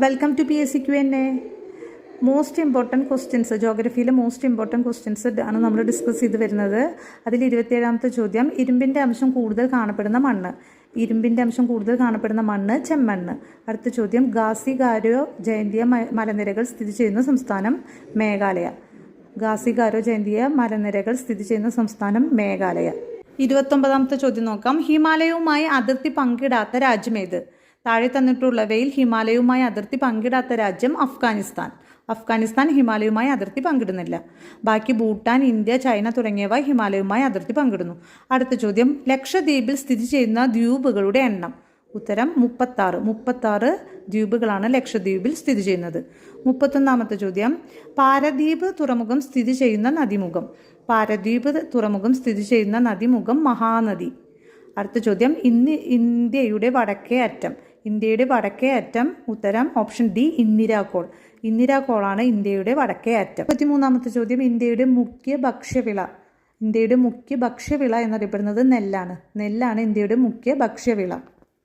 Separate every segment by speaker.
Speaker 1: Welcome to PSC Q&A. Most important questions, ജോഗ്രഫിയിലെ most important questions ആണ് നമ്മൾ discuss ചെയ്ത് വരുന്നത്. അതിൽ 27ാമത്തെ ചോദ്യം, ഇരുമ്പിൻ്റെ അംശം കൂടുതൽ കാണപ്പെടുന്ന മണ്ണ്. ഇരുമ്പിൻ്റെ അംശം കൂടുതൽ കാണപ്പെടുന്ന മണ്ണ് ചെമ്മണ്ണ്. അടുത്ത ചോദ്യം, ഖാസി ഗാരോ ജയന്തിയ മലനിരകൾ സ്ഥിതി ചെയ്യുന്ന സംസ്ഥാനം മേഘാലയ. ഖാസി ഗാരോ ജയന്തിയ മലനിരകൾ സ്ഥിതി ചെയ്യുന്ന സംസ്ഥാനം മേഘാലയ. 29ാമത്തെ ചോദ്യം നോക്കാം. ഹിമാലയവുമായി അതിർത്തി പങ്കിടാത്ത രാജ്യമേത്? താഴെ തന്നിട്ടുള്ളവയിൽ ഹിമാലയവുമായി അതിർത്തി പങ്കിടാത്ത രാജ്യം അഫ്ഗാനിസ്ഥാൻ. അഫ്ഗാനിസ്ഥാൻ ഹിമാലയവുമായി അതിർത്തി പങ്കിടുന്നില്ല. ബാക്കി ഭൂട്ടാൻ, ഇന്ത്യ, ചൈന തുടങ്ങിയവ ഹിമാലയവുമായി അതിർത്തി പങ്കിടുന്നു. അടുത്ത ചോദ്യം, ലക്ഷദ്വീപിൽ സ്ഥിതി ചെയ്യുന്ന ദ്വീപുകളുടെ എണ്ണം. ഉത്തരം 36 ദ്വീപുകളാണ് ലക്ഷദ്വീപിൽ സ്ഥിതി ചെയ്യുന്നത്. 31ാമത്തെ ചോദ്യം, പാരദ്വീപ് തുറമുഖം സ്ഥിതി ചെയ്യുന്ന നദീമുഖം. പാരദ്വീപ് തുറമുഖം സ്ഥിതി ചെയ്യുന്ന നദീമുഖം മഹാനദി. അടുത്ത ചോദ്യം, ഇന്ത്യയുടെ വടക്കേ അറ്റം. ഇന്ത്യയുടെ വടക്കേ അറ്റം. ഉത്തരം ഓപ്ഷൻ ഡി, ഇന്ദിരാകോൾ. ഇന്ദിരാകോളാണ് ഇന്ത്യയുടെ വടക്കേ അറ്റം. 33ാമത്തെ ചോദ്യം, ഇന്ത്യയുടെ മുഖ്യ ഭക്ഷ്യവിള. ഇന്ത്യയുടെ മുഖ്യ ഭക്ഷ്യവിള എന്നറിയപ്പെടുന്നത് നെല്ലാണ്. നെല്ലാണ് ഇന്ത്യയുടെ മുഖ്യ ഭക്ഷ്യവിള.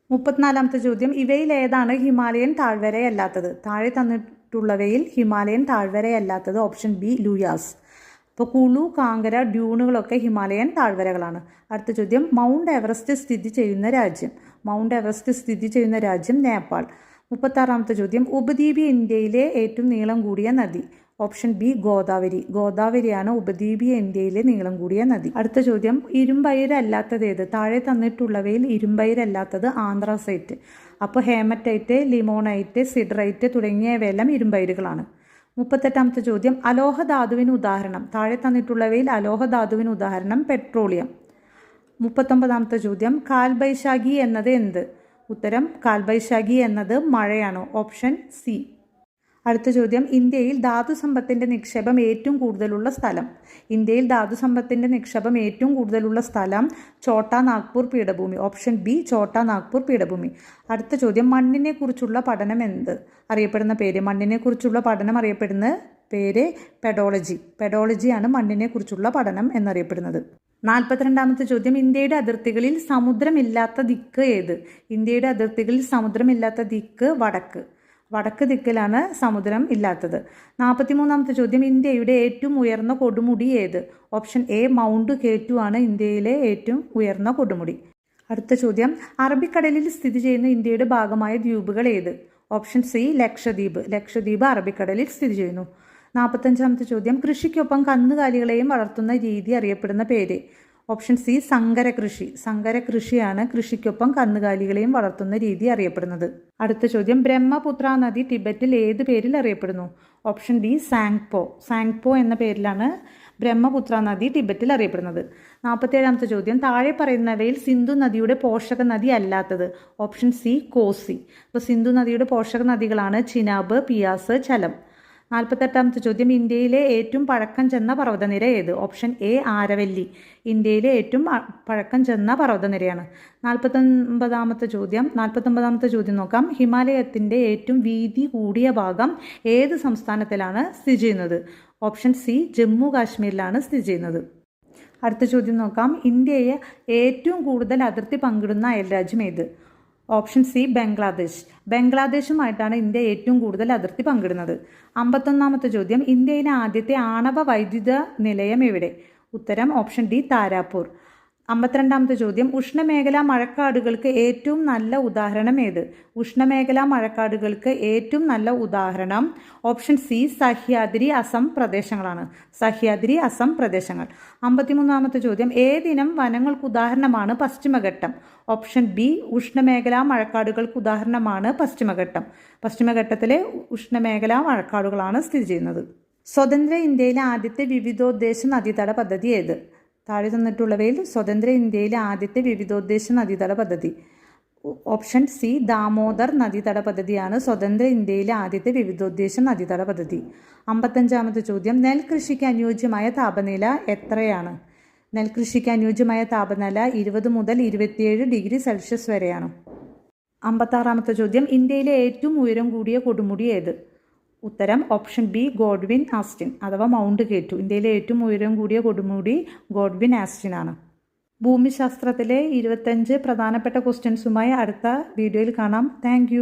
Speaker 1: 34ാമത്തെ ചോദ്യം, ഇവയിൽ ഏതാണ് ഹിമാലയൻ താഴ്വരയല്ലാത്തത്? താഴെ തന്നിട്ടുള്ളവയിൽ ഹിമാലയൻ താഴ്വരയല്ലാത്തത് ഓപ്ഷൻ ബി, ലൂയാസ്. അപ്പോൾ കുളു, കാങ്കര, ഡ്യൂണുകളൊക്കെ ഹിമാലയൻ താഴ്വരകളാണ്. അടുത്ത ചോദ്യം, മൗണ്ട് എവറസ്റ്റ് സ്ഥിതി ചെയ്യുന്ന രാജ്യം. മൗണ്ട് എവറസ്റ്റ് സ്ഥിതി ചെയ്യുന്ന രാജ്യം നേപ്പാൾ. 36ാമത്തെ ചോദ്യം, ഉപദ്വീപീയ ഇന്ത്യയിലെ ഏറ്റവും നീളം കൂടിയ നദി. Option B, Godavari. ഗോദാവരിയാണ് ഉപദ്വീപീയ ഇന്ത്യയിലെ നീളം കൂടിയ നദി. അടുത്ത ചോദ്യം, ഇരുമ്പയിരല്ലാത്തത് ഏത്? താഴെ തന്നിട്ടുള്ളവയിൽ ഇരുമ്പയിരല്ലാത്തത് ആന്ത്രാസൈറ്റ്. അപ്പോൾ ഹേമറ്റൈറ്റ്, ലിമോണൈറ്റ്, സിഡറൈറ്റ് തുടങ്ങിയവയെല്ലാം ഇരുമ്പയിരുകളാണ്. 38ാമത്തെ ചോദ്യം, അലോഹധാതുവിന് ഉദാഹരണം. താഴെ തന്നിട്ടുള്ളവയിൽ അലോഹധാതുവിന് ഉദാഹരണം പെട്രോളിയം. 39ാമത്തെ ചോദ്യം, കാൽബൈശാഖി എന്നത് എന്ത്? ഉത്തരം കാൽബൈശാഖി എന്നത് മഴയാണ്. Option C. അടുത്ത ചോദ്യം, ഇന്ത്യയിൽ ധാതുസമ്പത്തിന്റെ നിക്ഷേപം ഏറ്റവും കൂടുതലുള്ള സ്ഥലം. ഇന്ത്യയിൽ ധാതുസമ്പത്തിന്റെ നിക്ഷേപം ഏറ്റവും കൂടുതലുള്ള സ്ഥലം ഛോട്ടാ നാഗ്പൂർ പീഠഭൂമി. ഓപ്ഷൻ ബി, ഛോട്ടാ നാഗ്പൂർ പീഠഭൂമി. അടുത്ത ചോദ്യം, മണ്ണിനെ കുറിച്ചുള്ള പഠനം എന്ത് അറിയപ്പെടുന്ന പേര്? മണ്ണിനെ കുറിച്ചുള്ള പഠനം അറിയപ്പെടുന്ന പേര് പെഡോളജി. പെഡോളജിയാണ് മണ്ണിനെ കുറിച്ചുള്ള പഠനം എന്നറിയപ്പെടുന്നത്. 42ാമത്തെ ചോദ്യം, ഇന്ത്യയുടെ അതിർത്തികളിൽ സമുദ്രമില്ലാത്ത ദിക്ക് ഏത്? ഇന്ത്യയുടെ അതിർത്തികളിൽ സമുദ്രമില്ലാത്ത ദിക്ക് വടക്ക്. വടക്ക് ദിക്കിലാണ് സമുദ്രം ഇല്ലാത്തത്. 43ാമത്തെ ചോദ്യം, ഇന്ത്യയുടെ ഏറ്റവും ഉയർന്ന കൊടുമുടി ഏത്? ഓപ്ഷൻ എ, മൗണ്ട് K2 ആണ് ഇന്ത്യയിലെ ഏറ്റവും ഉയർന്ന കൊടുമുടി. അടുത്ത ചോദ്യം, അറബിക്കടലിൽ സ്ഥിതി ചെയ്യുന്ന ഇന്ത്യയുടെ ഭാഗമായ ദ്വീപുകൾ ഏത്? Option C, Lakshadweep. ലക്ഷദ്വീപ് അറബിക്കടലിൽ സ്ഥിതി ചെയ്യുന്നു. 45ാമത്തെ ചോദ്യം, കൃഷിക്കൊപ്പം കന്നുകാലികളെയും വളർത്തുന്ന രീതി അറിയപ്പെടുന്ന പേര്? ഓപ്ഷൻ സി, സങ്കര കൃഷി. സങ്കര കൃഷിയാണ് കൃഷിക്കൊപ്പം കന്നുകാലികളെയും വളർത്തുന്ന രീതി അറിയപ്പെടുന്നത്. അടുത്ത ചോദ്യം, ബ്രഹ്മപുത്ര നദി ടിബറ്റിൽ ഏത് പേരിൽ അറിയപ്പെടുന്നു? Option D, Tsangpo. സാങ്പോ എന്ന പേരിലാണ് ബ്രഹ്മപുത്ര നദി ടിബറ്റിൽ അറിയപ്പെടുന്നത്. 47ാമത്തെ ചോദ്യം, താഴെ പറയുന്നവയിൽ സിന്ധു നദിയുടെ പോഷക നദി അല്ലാത്തത്? Option C, Kosi. അപ്പോൾ സിന്ധു നദിയുടെ പോഷക നദികളാണ് ചിനാബ്, പിയാസ്, ചലം. 48ാമത്തെ ചോദ്യം, ഇന്ത്യയിലെ ഏറ്റവും പഴക്കം ചെന്ന പർവ്വതനിര ഏത്? Option A, Aravalli. ഇന്ത്യയിലെ ഏറ്റവും പഴക്കം ചെന്ന പർവ്വതനിരയാണ്. 49ാമത്തെ ചോദ്യം നോക്കാം. ഹിമാലയത്തിൻ്റെ ഏറ്റവും വീതി കൂടിയ ഭാഗം ഏത് സംസ്ഥാനത്തിലാണ് സ്ഥിതി ചെയ്യുന്നത്? ഓപ്ഷൻ സി, ജമ്മു കാശ്മീരിലാണ് സ്ഥിതി ചെയ്യുന്നത്. അടുത്ത ചോദ്യം നോക്കാം. ഇന്ത്യയെ ഏറ്റവും കൂടുതൽ അതിർത്തി പങ്കിടുന്ന അയൽരാജ്യം ഏത്? Option C, Bangladesh. ബംഗ്ലാദേശുമായിട്ടാണ് ഇന്ത്യ ഏറ്റവും കൂടുതൽ അതിർത്തി പങ്കിടുന്നത്. 51ാമത്തെ ചോദ്യം, ഇന്ത്യയിലെ ആദ്യത്തെ ആണവ വൈദ്യുത നിലയം എവിടെ? ഉത്തരം ഓപ്ഷൻ ഡി, താരാപൂർ. 52ാമത്തെ ചോദ്യം, ഉഷ്ണമേഖലാ മഴക്കാടുകൾക്ക് ഏറ്റവും നല്ല ഉദാഹരണം ഏത്? ഉഷ്ണമേഖലാ മഴക്കാടുകൾക്ക് ഏറ്റവും നല്ല ഉദാഹരണം ഓപ്ഷൻ സി, സഹ്യാദ്രി, അസം പ്രദേശങ്ങളാണ്. സഹ്യാദ്രി, അസം പ്രദേശങ്ങൾ. 53ാമത്തെ ചോദ്യം, ഏതിനം വനങ്ങൾക്ക് ഉദാഹരണമാണ് പശ്ചിമഘട്ടം? ഓപ്ഷൻ ബി, ഉഷ്ണമേഖലാ മഴക്കാടുകൾക്ക് ഉദാഹരണമാണ് പശ്ചിമഘട്ടം. പശ്ചിമഘട്ടത്തിലെ ഉഷ്ണമേഖലാ മഴക്കാടുകളാണ് സ്ഥിതി ചെയ്യുന്നത്. സ്വതന്ത്ര ഇന്ത്യയിലെ ആദ്യത്തെ വിവിധോദ്ദേശ നദീതട പദ്ധതി ഏത്? താഴെ തന്നിട്ടുള്ളവയിൽ സ്വതന്ത്ര ഇന്ത്യയിലെ ആദ്യത്തെ വിവിധോദ്ദേശ നദീതട പദ്ധതി? ഓപ്ഷൻ സി, ദാമോദർ നദീതട പദ്ധതിയാണ് സ്വതന്ത്ര ഇന്ത്യയിലെ ആദ്യത്തെ വിവിധോദ്ദേശ നദീതട പദ്ധതി. 55ാമത്തെ ചോദ്യം, നെൽകൃഷിക്ക് അനുയോജ്യമായ താപനില എത്രയാണ്? നെൽകൃഷിക്ക് അനുയോജ്യമായ താപനില 20 മുതൽ 27 ഡിഗ്രി സെൽഷ്യസ് വരെയാണ്. 56ാമത്തെ ചോദ്യം, ഇന്ത്യയിലെ ഏറ്റവും ഉയരം കൂടിയ കൊടുമുടി ഏത്? ഉത്തരം ഓപ്ഷൻ ബി, ഗോഡ്വിൻ ആസ്റ്റിൻ അഥവാ മൗണ്ട് K2. ഇന്ത്യയിലെ ഏറ്റവും ഉയരം കൂടിയ കൊടുമുടി ഗോഡ്വിൻ ആസ്റ്റിൻ ആണ്. ഭൂമിശാസ്ത്രത്തിലെ 25 പ്രധാനപ്പെട്ട ക്വസ്റ്റ്യൻസുമായി അടുത്ത വീഡിയോയിൽ കാണാം. താങ്ക്